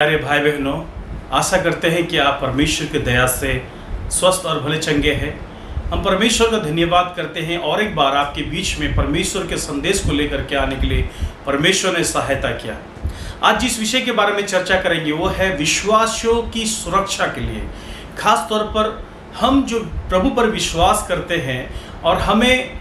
प्यारे भाई बहनों, आशा करते हैं कि आप परमेश्वर की दया से स्वस्थ और भले चंगे हैं। हम परमेश्वर का धन्यवाद करते हैं और एक बार आपके बीच में परमेश्वर के संदेश को लेकर के आने के लिए परमेश्वर ने सहायता किया। आज जिस विषय के बारे में चर्चा करेंगे वो है विश्वासियों की सुरक्षा के लिए। खास तौर पर हम जो प्रभु पर विश्वास करते हैं और हमें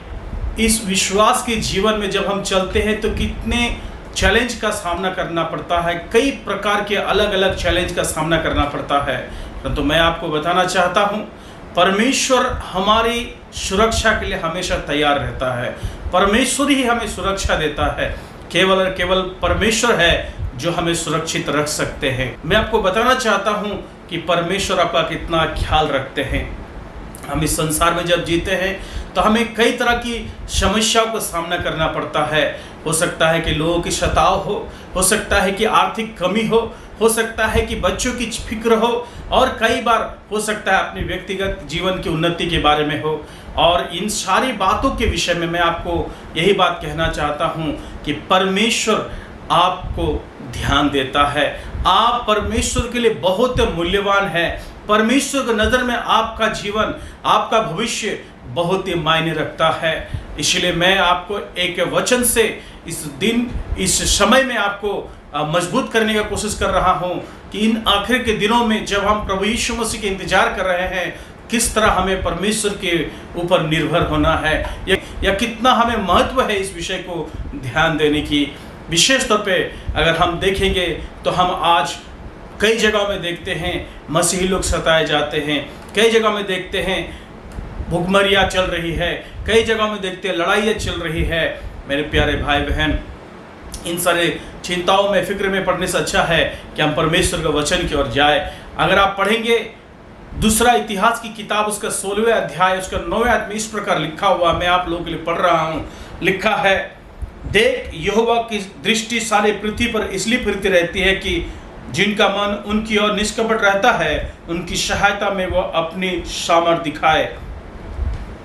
इस विश्वास के जीवन में जब हम चलते हैं तो कितने चैलेंज का सामना करना पड़ता है, कई प्रकार के अलग अलग चैलेंज का सामना करना पड़ता है। परंतु मैं आपको बताना चाहता हूँ, परमेश्वर हमारी सुरक्षा के लिए हमेशा तैयार रहता है। परमेश्वर ही हमें सुरक्षा देता है। केवल और केवल परमेश्वर है जो हमें सुरक्षित रख सकते हैं। मैं आपको बताना चाहता हूँ कि परमेश्वर आपका कितना ख्याल रखते हैं। हम इस संसार में जब जीते हैं तो हमें कई तरह की समस्याओं का सामना करना पड़ता है। हो सकता है कि लोगों की सताव हो सकता है कि आर्थिक कमी हो सकता है कि बच्चों की फिक्र हो, और कई बार हो सकता है अपने व्यक्तिगत जीवन की उन्नति के बारे में हो। और इन सारी बातों के विषय में मैं आपको यही बात कहना चाहता हूँ कि परमेश्वर आपको ध्यान देता है। आप परमेश्वर के लिए बहुत मूल्यवान है। परमेश्वर की नज़र में आपका जीवन, आपका भविष्य बहुत ही मायने रखता है। इसलिए मैं आपको एक वचन से इस दिन, इस समय में आपको मजबूत करने का कोशिश कर रहा हूं कि इन आखिर के दिनों में जब हम प्रभु यीशु मसीह के इंतजार कर रहे हैं, किस तरह हमें परमेश्वर के ऊपर निर्भर होना है या कितना हमें महत्व है इस विषय को ध्यान देने की। विशेष तौर पे अगर हम देखेंगे तो हम आज कई जगहों में देखते हैं मसीही लोग सताए जाते हैं, कई जगह में देखते हैं भुखमरियाँ चल रही है, कई जगहों में देखते हैं लड़ाइयाँ चल रही है। मेरे प्यारे भाई बहन, इन सारे चिंताओं में, फिक्र में पड़ने से अच्छा है कि हम परमेश्वर के वचन की ओर जाए। अगर आप पढ़ेंगे दूसरा इतिहास की किताब, उसका 16वें अध्याय, उसका 9वें आयत में इस प्रकार लिखा हुआ, मैं आप लोगों के लिए पढ़ रहा हूँ। लिखा है, देख यहोवा की दृष्टि सारे पृथ्वी पर इसलिए फिरती रहती है कि जिनका मन उनकी ओर निष्कपट रहता है, उनकी सहायता में वो अपनी सामर्थ दिखाए।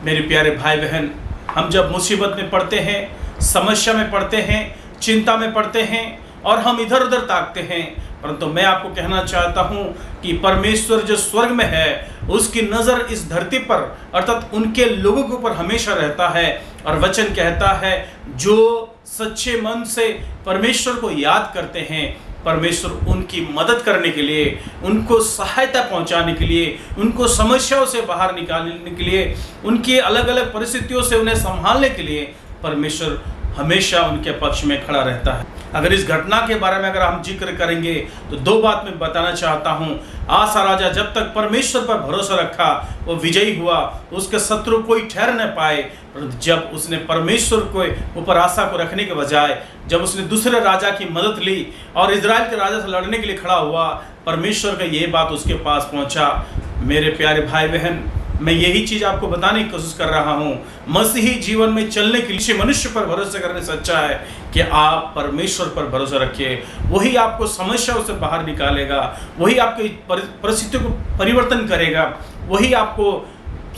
मेरे प्यारे भाई बहन, हम जब मुसीबत में पड़ते हैं, समस्या में पड़ते हैं, चिंता में पड़ते हैं और हम इधर उधर ताकते हैं, परंतु मैं आपको कहना चाहता हूं कि परमेश्वर जो स्वर्ग में है उसकी नज़र इस धरती पर अर्थात उनके लोगों के ऊपर हमेशा रहता है। और वचन कहता है, जो सच्चे मन से परमेश्वर को याद करते हैं, परमेश्वर उनकी मदद करने के लिए, उनको सहायता पहुंचाने के लिए, उनको समस्याओं से बाहर निकालने के लिए, उनकी अलग अलग परिस्थितियों से उन्हें संभालने के लिए परमेश्वर हमेशा उनके पक्ष में खड़ा रहता है। अगर इस घटना के बारे में अगर हम जिक्र करेंगे तो दो बात मैं बताना चाहता हूँ। आसा राजा जब तक परमेश्वर पर भरोसा रखा वो विजयी हुआ, उसके शत्रु कोई ठहर न पाए। जब उसने परमेश्वर को ऊपर आशा को रखने के बजाय जब उसने दूसरे राजा की मदद ली और इजराइल के राजा से लड़ने के लिए खड़ा हुआ, परमेश्वर का ये बात उसके पास पहुंचा। मेरे प्यारे भाई बहन, मैं यही चीज़ आपको बताने की कोशिश कर रहा हूँ। मसीही जीवन में चलने के लिए मनुष्य पर भरोसा करने से अच्छा है कि आप परमेश्वर पर भरोसा रखिए। वही आपको समस्याओं से बाहर निकालेगा, वही आपकी परिस्थितियों को परिवर्तन करेगा, वही आपको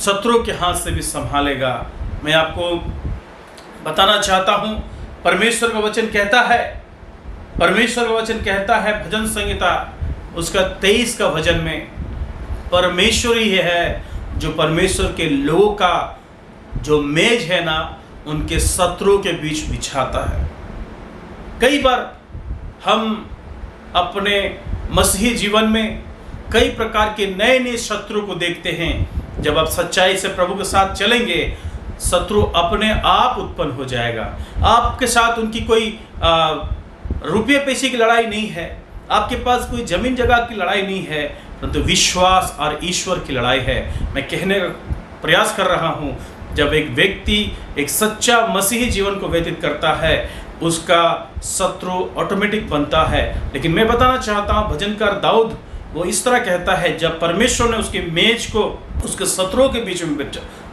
शत्रुओं के हाथ से भी संभालेगा। मैं आपको बताना चाहता हूँ, परमेश्वर का वचन कहता है भजन संहिता उसका 23 का भजन में, परमेश्वर ही है जो परमेश्वर के लोगों का जो मेज है ना, उनके शत्रुओं के बीच बिछाता है। कई बार हम अपने मसीही जीवन में कई प्रकार के नए नए शत्रु को देखते हैं। जब आप सच्चाई से प्रभु के साथ चलेंगे, शत्रु अपने आप उत्पन्न हो जाएगा। आपके साथ उनकी कोई रुपये पैसे की लड़ाई नहीं है, आपके पास कोई जमीन जगह की लड़ाई नहीं है, परंतु विश्वास और ईश्वर की लड़ाई है। मैं कहने का प्रयास कर रहा हूँ, जब एक व्यक्ति एक सच्चा मसीही जीवन को व्यतीत करता है, उसका शत्रु ऑटोमेटिक बनता है। लेकिन मैं बताना चाहता हूँ, भजनकार दाऊद वो इस तरह कहता है, जब परमेश्वर ने उसके मेज को उसके शत्रुओं के बीच में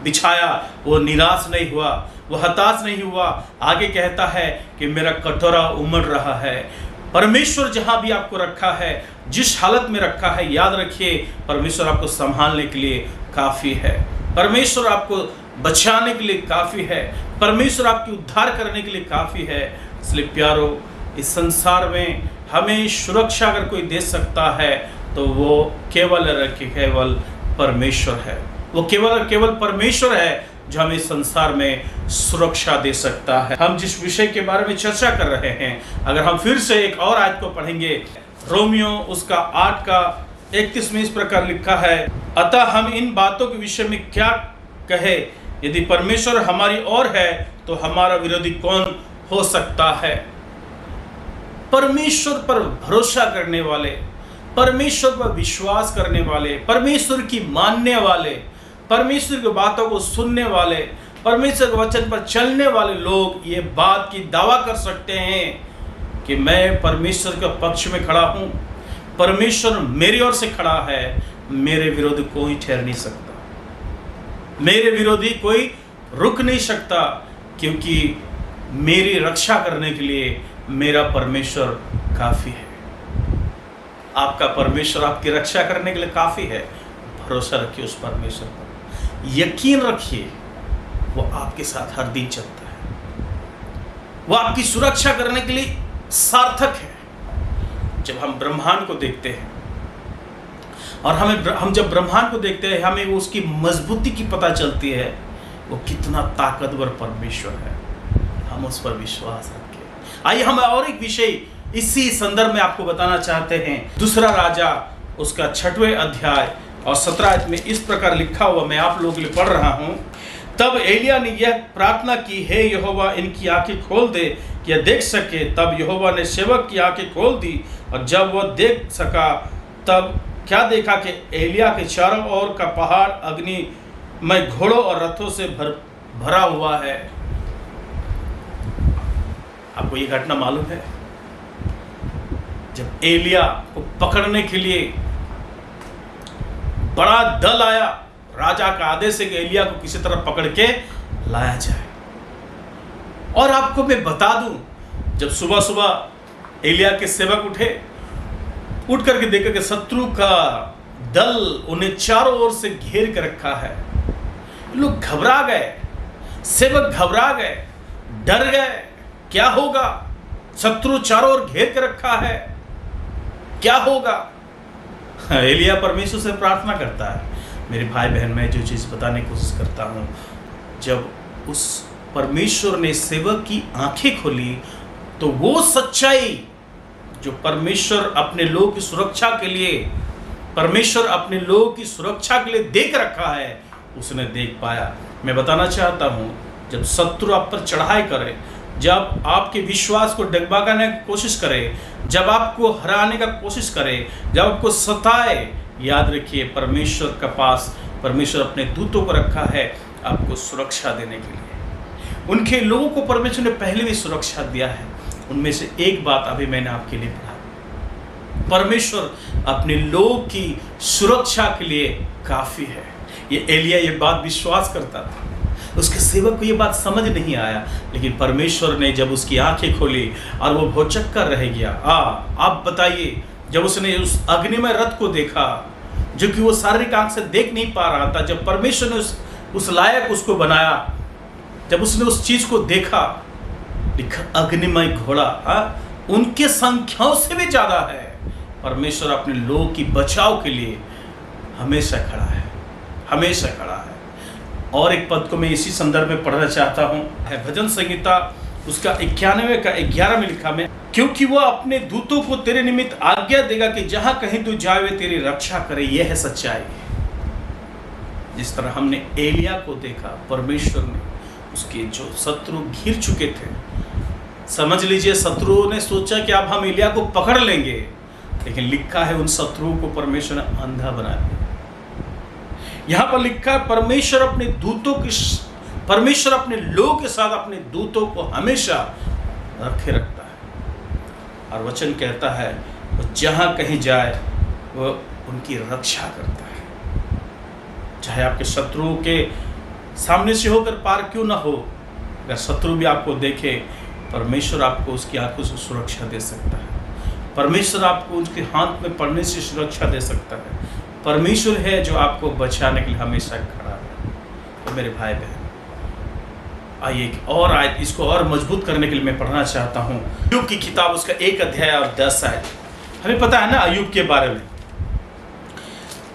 बिछाया, वो निराश नहीं हुआ, वो हताश नहीं हुआ। आगे कहता है कि मेरा कटोरा उमड़ रहा है। परमेश्वर जहाँ भी आपको रखा है, जिस हालत में रखा है, याद रखिए परमेश्वर आपको संभालने के लिए काफ़ी है। परमेश्वर आपको बचाने के लिए काफ़ी है। परमेश्वर आपकी उद्धार करने के लिए काफ़ी है। इसलिए प्यारो, इस संसार में हमें सुरक्षा अगर कोई दे सकता है तो वो केवल परमेश्वर है। वो केवल परमेश्वर है जो हमें संसार में सुरक्षा दे सकता है। हम जिस विषय के बारे में चर्चा कर रहे हैं, अगर हम फिर से एक और आयत को पढ़ेंगे, रोमियो उसका 8 का 31 में इस प्रकार लिखा है, अतः हम इन बातों के विषय में क्या कहे, यदि परमेश्वर हमारी ओर है तो हमारा विरोधी कौन हो सकता है। परमेश्वर पर भरोसा करने वाले, परमेश्वर पर विश्वास करने वाले, परमेश्वर की मानने वाले, परमेश्वर की बातों को सुनने वाले, परमेश्वर के वचन पर चलने वाले लोग ये बात की दावा कर सकते हैं कि मैं परमेश्वर के पक्ष में खड़ा हूं, परमेश्वर मेरी ओर से खड़ा है, मेरे विरोधी कोई ठहर नहीं सकता, मेरे विरोधी कोई रुक नहीं सकता, क्योंकि मेरी रक्षा करने के लिए मेरा परमेश्वर काफी है। आपका परमेश्वर आपकी रक्षा करने के लिए काफी है। भरोसा रखिए उस परमेश्वर पर, यकीन रखिए वो आपके साथ हर दिन चलता है, वो आपकी सुरक्षा करने के लिए सार्थक है। जब हम ब्रह्मांड को देखते हैं और हम जब ब्रह्मांड को देखते हैं, हमें वो उसकी मजबूती की पता चलती है, वो कितना ताकतवर परमेश्वर है। हम उस पर विश्वास रखें। आइए हम और एक विषय इसी संदर्भ में आपको बताना चाहते हैं। दूसरा राजा उसका 6वें अध्याय और 17 में इस प्रकार लिखा हुआ, मैं आप लोगों के लिए पढ़ रहा हूं। तब एलिया ने यह प्रार्थना की, हे यहोवा इनकी आंखें खोल दे कि यह देख सके। तब यहोवा ने सेवक की आंखें खोल दी, और जब वह देख सका तब क्या देखा कि एलिया के चारों ओर का पहाड़ अग्नि में घोड़ों और रथों से भरा हुआ है। आपको ये घटना मालूम है? जब एलिया को पकड़ने के लिए बड़ा दल आया, राजा का आदेश है कि एलिया को किसी तरह पकड़ के लाया जाए। और आपको मैं बता दूं, जब सुबह सुबह एलिया के सेवक उठ करके देखा कि शत्रु का दल उन्हें चारों ओर से घेर कर रखा है। लोग घबरा गए, सेवक घबरा गए, डर गए, क्या होगा? शत्रु चारों ओर घेर कर रखा है, क्या होगा? एलिया परमेश्वर से प्रार्थना करता है। मेरे भाई बहन, मैं जो चीज़ बताने की कोशिश करता हूँ, जब उस परमेश्वर ने सेवक की आंखें खोली तो वो सच्चाई जो परमेश्वर अपने लोगों की सुरक्षा के लिए, परमेश्वर अपने लोगों की सुरक्षा के लिए देख रखा है, उसने देख पाया। मैं बताना चाहता हूँ, जब शत्रु आप पर चढ़ाई करे, जब आपके विश्वास को डगमगाने की कोशिश करे, जब आपको हराने का कोशिश करे, जब आपको सताए, याद रखिए परमेश्वर के पास परमेश्वर अपने दूतों को रखा है आपको सुरक्षा देने के लिए। उनके लोगों को परमेश्वर ने पहले भी सुरक्षा दिया है। उनमें से एक बात अभी मैंने आपके लिए पढ़ा, परमेश्वर अपने लोगों की सुरक्षा के लिए काफी है। ये एलिया ये बात विश्वास करता था, उसके सेवक को ये बात समझ नहीं आया, लेकिन परमेश्वर ने जब उसकी आंखें खोली और वो भौचक्का रह गया। आप बताइए, जब उसने उस अग्निमय रथ को देखा जो कि वो शारीरिक आंख से देख नहीं पा रहा था, जब परमेश्वर ने उस लायक उसको बनाया, जब उसने उस चीज को देखा, लिखा अग्निमय घोड़ा, उनके संख्याओं से भी ज्यादा है। परमेश्वर अपने लोगों की बचाव के लिए हमेशा खड़ा है, हमेशा खड़ा है। और एक पद को मैं इसी संदर्भ में पढ़ना चाहता हूँ, है भजन संहिता उसका 91 का 11 में लिखा में, क्योंकि वह अपने दूतों को तेरे निमित्त आज्ञा देगा कि जहां कहीं तू जाए वे तेरी रक्षा करे। यह है सच्चाई। जिस तरह हमने एलिया को देखा, परमेश्वर ने उसके जो शत्रु घिर चुके थे, समझ लीजिए शत्रुओं ने सोचा कि अब हम एलिया को पकड़ लेंगे, लेकिन लिखा है उन शत्रुओं को परमेश्वर ने अंधा बना दिया। यहां पर लिखा है परमेश्वर अपने दूतों की, परमेश्वर अपने लोगों के साथ अपने दूतों को हमेशा रखे रखता है। और वचन कहता है वो जहां कहीं जाए वो उनकी रक्षा करता है। चाहे आपके शत्रुओं के सामने से होकर पार क्यों ना हो, अगर शत्रु भी आपको देखे, परमेश्वर आपको उसकी आंखों से सुरक्षा दे सकता है। परमेश्वर आपको उसके हाथ में पड़ने से सुरक्षा दे सकता है। परमेश्वर है जो आपको बचाने के लिए हमेशा खड़ा है। तो मेरे भाई बहन, आइए एक और आयत, इसको और मजबूत करने के लिए मैं पढ़ना चाहता हूँ। अय्यूब की किताब, उसका 1 अध्याय और 10 आयत। हमें पता है ना अय्यूब के बारे में।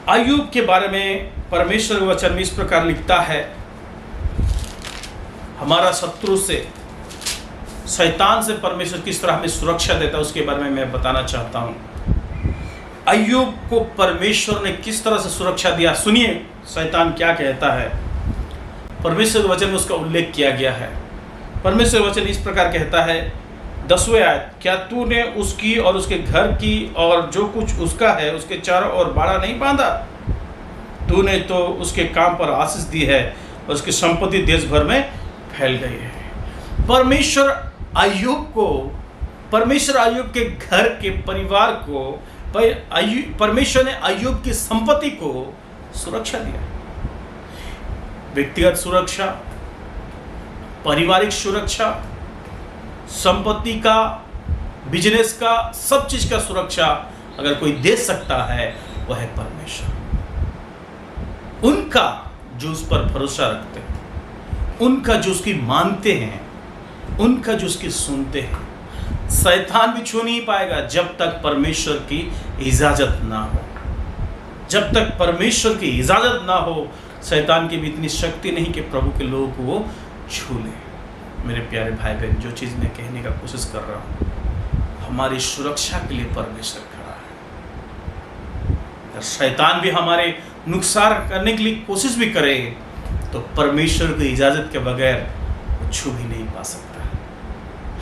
अय्यूब के बारे में परमेश्वर का वचन में इस प्रकार लिखता है, हमारा शत्रु से, शैतान से परमेश्वर किस तरह हमें सुरक्षा देता है उसके बारे में मैं बताना चाहता हूँ। अय्यूब को परमेश्वर ने किस तरह से सुरक्षा दिया, सुनिए शैतान क्या कहता है। परमेश्वर के वचन में उसका उल्लेख किया गया है। परमेश्वर वचन इस प्रकार कहता है, 10वें आयत, क्या तूने उसकी और उसके घर की और जो कुछ उसका है उसके चारों ओर बाड़ा नहीं बांधा? तूने तो उसके काम पर आशीष दी है और उसकी संपत्ति देश भर में फैल गई है। परमेश्वर अय्यूब के घर के परिवार को, परमेश्वर ने अय्यूब की संपत्ति को सुरक्षा दिया। व्यक्तिगत सुरक्षा, पारिवारिक सुरक्षा, संपत्ति का, बिजनेस का, सब चीज का सुरक्षा अगर कोई दे सकता है वह है परमेश्वर। उनका जो उस पर भरोसा रखते हैं, उनका जो उसकी मानते हैं, उनका जो उसकी सुनते हैं, शैतान भी छू नहीं पाएगा जब तक परमेश्वर की इजाजत ना हो। जब तक परमेश्वर की इजाजत ना हो, शैतान की भी इतनी शक्ति नहीं कि प्रभु के लोगों को वो छू ले। मेरे प्यारे भाई बहन, जो चीज़ मैं कहने का कोशिश कर रहा हूँ, हमारी सुरक्षा के लिए परमेश्वर खड़ा है। अगर शैतान भी हमारे नुकसान करने के लिए कोशिश भी करे तो परमेश्वर की इजाज़त के बगैर वो छू भी नहीं पा सकता।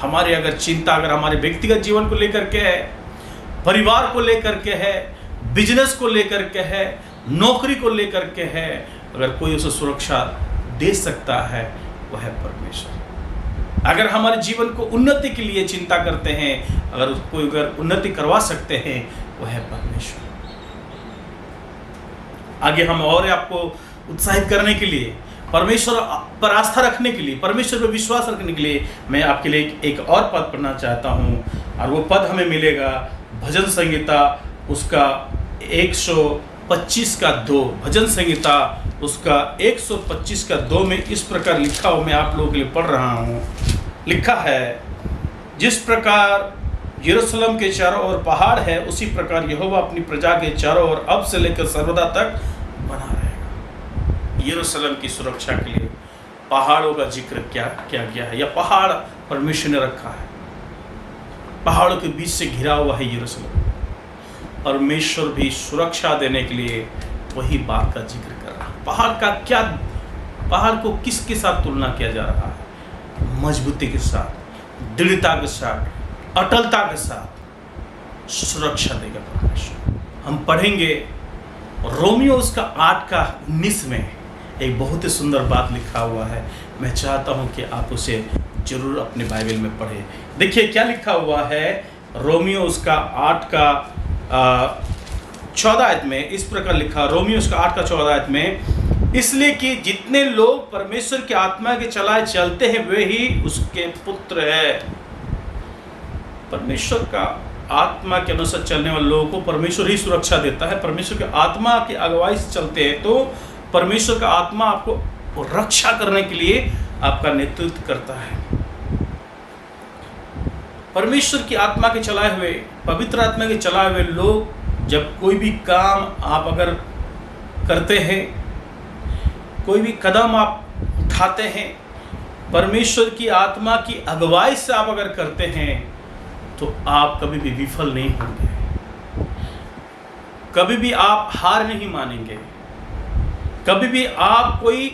हमारे अगर चिंता, अगर हमारे व्यक्तिगत जीवन को लेकर के है, परिवार को लेकर के है, बिजनेस को लेकर के है, नौकरी को लेकर के है, अगर कोई उसे सुरक्षा दे सकता है वह है परमेश्वर। अगर हमारे जीवन को उन्नति के लिए चिंता करते हैं, अगर कोई अगर उन्नति करवा सकते हैं वह है परमेश्वर। आगे हम और आपको उत्साहित करने के लिए, परमेश्वर पर आस्था रखने के लिए, परमेश्वर पर विश्वास रखने के लिए मैं आपके लिए एक और पद पढ़ना चाहता हूँ। और वो पद हमें मिलेगा भजन संहिता उसका 125 का 2। भजन संहिता उसका 125 का 2 में इस प्रकार लिखा हो, मैं आप लोगों के लिए पढ़ रहा हूँ। लिखा है, जिस प्रकार यरूशलेम के चारों ओर पहाड़ है, उसी प्रकार यहोवा अपनी प्रजा के चारों ओर अब से लेकर सर्वदा तक बना रहेगा। यरूशलेम की सुरक्षा के लिए पहाड़ों का जिक्र क्या गया है, या पहाड़ परमेश्वर ने रखा है। पहाड़ों के बीच से घिरा हुआ है यरूशलेम। परमेश्वर भी सुरक्षा देने के लिए वही बात का जिक्र कर रहा है। पहाड़ को किसके साथ तुलना किया जा रहा है? मजबूती के साथ, दृढ़ता के साथ, अटलता के साथ सुरक्षा देगा परमेश्वर। हम पढ़ेंगे रोमियो उसका 8 का 19 में एक बहुत ही सुंदर बात लिखा हुआ है। मैं चाहता हूं कि आप उसे जरूर अपने बाइबल में पढ़ें। देखिए क्या लिखा हुआ है रोमियो उसका 8 का 14 आयत में। इस प्रकार लिखा, रोमियो उसका 8 का 14 आयत में, इसलिए कि जितने लोग परमेश्वर की आत्मा के चलाए चलते हैं वे ही उसके पुत्र है। परमेश्वर का आत्मा के अनुसार चलने वाले लोगों को परमेश्वर ही सुरक्षा देता है। परमेश्वर की आत्मा की अगुवाई से चलते हैं तो परमेश्वर का आत्मा आपको रक्षा करने के लिए आपका नेतृत्व करता है। परमेश्वर की आत्मा के चलाए हुए, पवित्र आत्मा के चलाए हुए लोग जब कोई भी काम आप अगर करते हैं, कोई भी कदम आप उठाते हैं, परमेश्वर की आत्मा की अगुवाई से आप अगर करते हैं तो आप कभी भी विफल नहीं होंगे, कभी भी आप हार नहीं मानेंगे, कभी भी आप कोई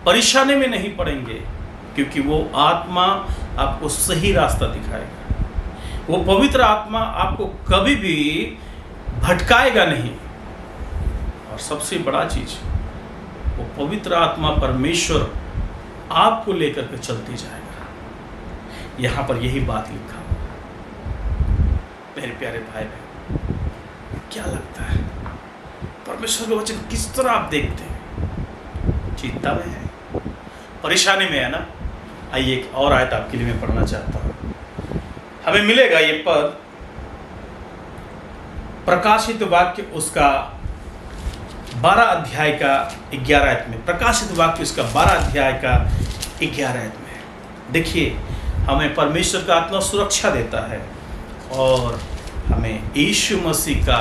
परेशानी में नहीं पड़ेंगे, क्योंकि वो आत्मा आपको सही रास्ता दिखाएगा। वो पवित्र आत्मा आपको कभी भी भटकाएगा नहीं। और सबसे बड़ा चीज, वो पवित्र आत्मा परमेश्वर आपको लेकर के चलती जाएगा। यहां पर यही बात लिखा हुआ। मेरे प्यारे भाई बहन, क्या लगता है परमेश्वर का वचन किस तरह आप देखते हैं? चिंता में है, परेशानी में है ना? आइए एक और आयत आपके लिए मैं पढ़ना चाहता हूं। हमें मिलेगा ये पद प्रकाशित वाक्य उसका 12 अध्याय का 11 आयत में। प्रकाशित वाक्य उसका 12 अध्याय का 11 आयत में। देखिए, हमें परमेश्वर का आत्मा सुरक्षा देता है और हमें यीशु मसीह का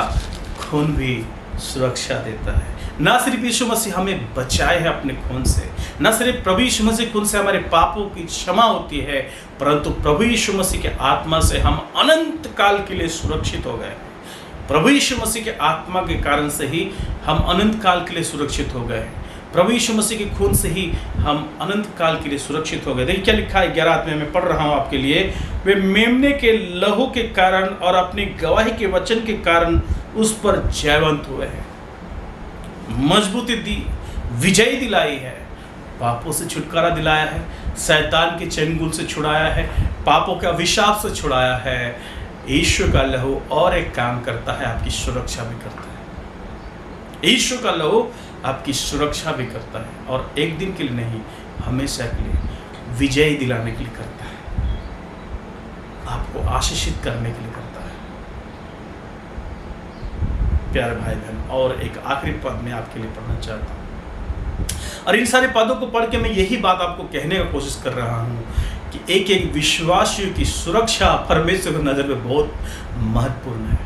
खून भी सुरक्षा देता है। ना सिर्फ यीशु मसीह हमें बचाए है अपने खून से, ना सिर्फ प्रभु यीशु मसीह खून से हमारे पापों की क्षमा होती है, परंतु प्रभु यीशु मसीह के आत्मा से हम अनंत काल के लिए सुरक्षित हो गए हैं। प्रभु यीशु मसीह के आत्मा के कारण से ही हम अनंत काल के लिए सुरक्षित हो गए हैं। प्रभु यीशु मसीह के खून से ही हम अनंत काल के लिए सुरक्षित हो गए। देखिए क्या लिखा है 11 में मैं पढ़ रहा हूँ आपके लिए। वे मेमने के लहू के कारण और अपनी गवाही के वचन के कारण उस पर जयवंत हुए हैं। मजबूती दी, विजय दिलाई है, पापों से छुटकारा दिलाया है, शैतान के चंगुल से छुड़ाया है, पापों के अभिशाप से छुड़ाया है। यीशु का लहू और एक काम करता है, आपकी सुरक्षा भी करता है। यीशु का लहू आपकी सुरक्षा भी करता है और एक दिन के लिए नहीं, हमेशा के लिए विजय दिलाने के लिए करता है, आपको आशीषित करने के लिए करता है। प्यारे भाई बहन, और एक आखिरी पद में आपके लिए पढ़ना चाहता हूँ, और इन सारे पदों को पढ़ के मैं यही बात आपको कहने का कोशिश कर रहा हूँ कि एक एक विश्वासियों की सुरक्षा परमेश्वर की नज़र में बहुत महत्वपूर्ण है।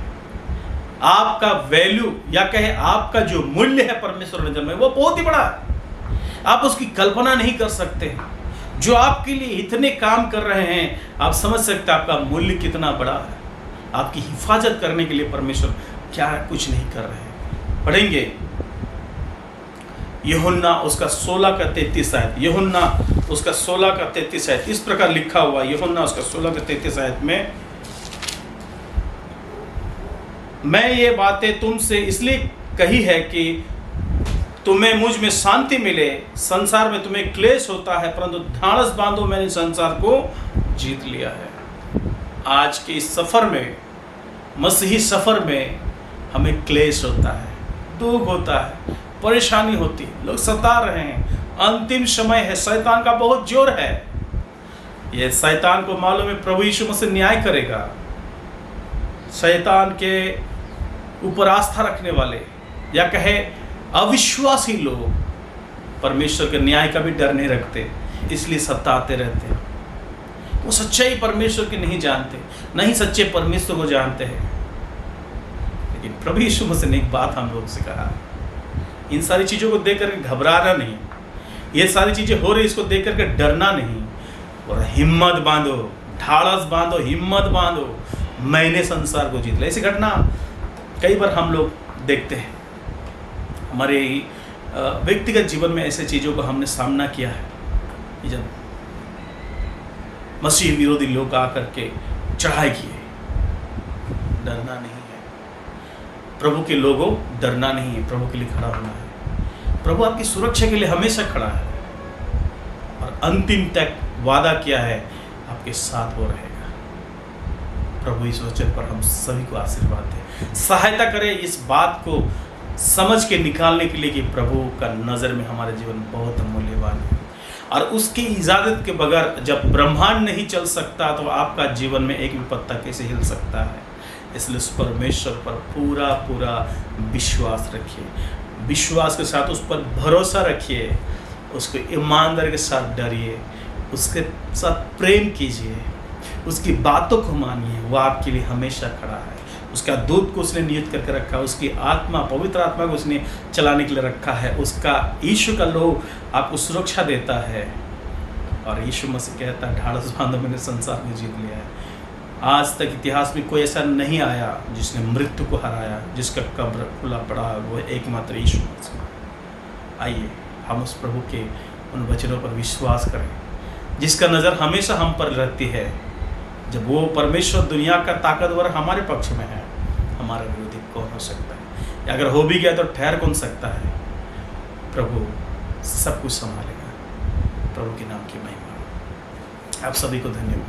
आपका वैल्यू या कहे आपका जो मूल्य है परमेश्वर की नज़र में वो बहुत ही बड़ा है। आप उसकी कल्पना नहीं कर सकते। जो आपके लिए इतने काम कर रहे हैं, आप समझ सकते हैं आपका मूल्य कितना बड़ा है। आपकी हिफाजत करने के लिए परमेश्वर क्या कुछ नहीं कर रहे हैं। पढ़ेंगे यूहन्ना उसका 16 का 33 आयत, यूहन्ना उसका 16 का 33 आयत इस प्रकार लिखा हुआ। यूहन्ना उसका 16 का 33 आयत में, मैं ये बातें तुमसे इसलिए कही है कि तुम्हें मुझ में शांति मिले। संसार में तुम्हें क्लेश होता है, परंतु ढाढ़स बांधो, मैंने संसार को जीत लिया है। आज के इस सफर में, मसीही सफर में हमें क्लेश होता है, दुख होता है, परेशानी होती है, लोग सता रहे हैं, अंतिम समय है, शैतान का बहुत जोर है। ये शैतान को मालूम है प्रभु यीशु मसीह न्याय करेगा। शैतान के ऊपर आस्था रखने वाले या कहे अविश्वासी लोग परमेश्वर के न्याय का भी डर नहीं रखते, इसलिए सताते रहते हैं। वो सच्चाई परमेश्वर की नहीं जानते, नहीं सच्चे परमेश्वर को जानते हैं। लेकिन प्रभु यीशु मसीह ने एक बात हम लोग से कहा, इन सारी चीज़ों को देख करके घबराना नहीं, ये सारी चीज़ें हो रही इसको देख करके डरना नहीं, और हिम्मत बांधो, ढाढ़स बांधो, हिम्मत बांधो, मैंने संसार को जीत लिया। ऐसी घटना कई बार हम लोग देखते हैं। हमारे व्यक्तिगत जीवन में ऐसे चीज़ों को हमने सामना किया है कि जब मसीह विरोधी लोग आकर के चढ़ाई किए। डरना नहीं है, प्रभु के लोगों, डरना नहीं है, प्रभु के लिए खड़ा होना है। प्रभु आपकी सुरक्षा के लिए हमेशा खड़ा है और अंतिम तक वादा किया है आपके साथ वो रहेगा। प्रभु इस वचन पर हम सभी को आशीर्वाद दे, सहायता करे इस बात को समझ के निकालने के लिए कि प्रभु का नज़र में हमारे जीवन बहुत मूल्यवान है, और उसकी इजाज़त के बगैर जब ब्रह्मांड नहीं चल सकता तो आपका जीवन में एक भी पत्ता कैसे हिल सकता है। इसलिए उस परमेश्वर पर पूरा पूरा विश्वास रखिए, विश्वास के साथ उस पर भरोसा रखिए, उसको ईमानदारी के साथ डरिए, उसके साथ प्रेम कीजिए, उसकी बातों को मानिए। वो आपके लिए हमेशा खड़ा है। उसका दूत को उसने नियुक्त करके रखा है, उसकी आत्मा, पवित्र आत्मा को उसने चलाने के लिए रखा है। उसका यीशु का लोग आपको सुरक्षा देता है, और यीशु मसीह कहता है ढाढ़स बांधो, मैंने संसार में जीत लिया है। आज तक इतिहास में कोई ऐसा नहीं आया जिसने मृत्यु को हराया, जिसका कब्र खुला पड़ा, वो एकमात्र यीशु मसीह। आइए हम उस प्रभु के उन वचनों पर विश्वास करें, जिसका नज़र हमेशा हम पर रहती है। जब वो परमेश्वर दुनिया का ताकतवर हमारे पक्ष में है, हमारा विरोधी कौन हो सकता है? या अगर हो भी गया तो ठहर कौन सकता है? प्रभु सब कुछ संभालेगा। प्रभु के नाम की महिमा। आप सभी को धन्यवाद।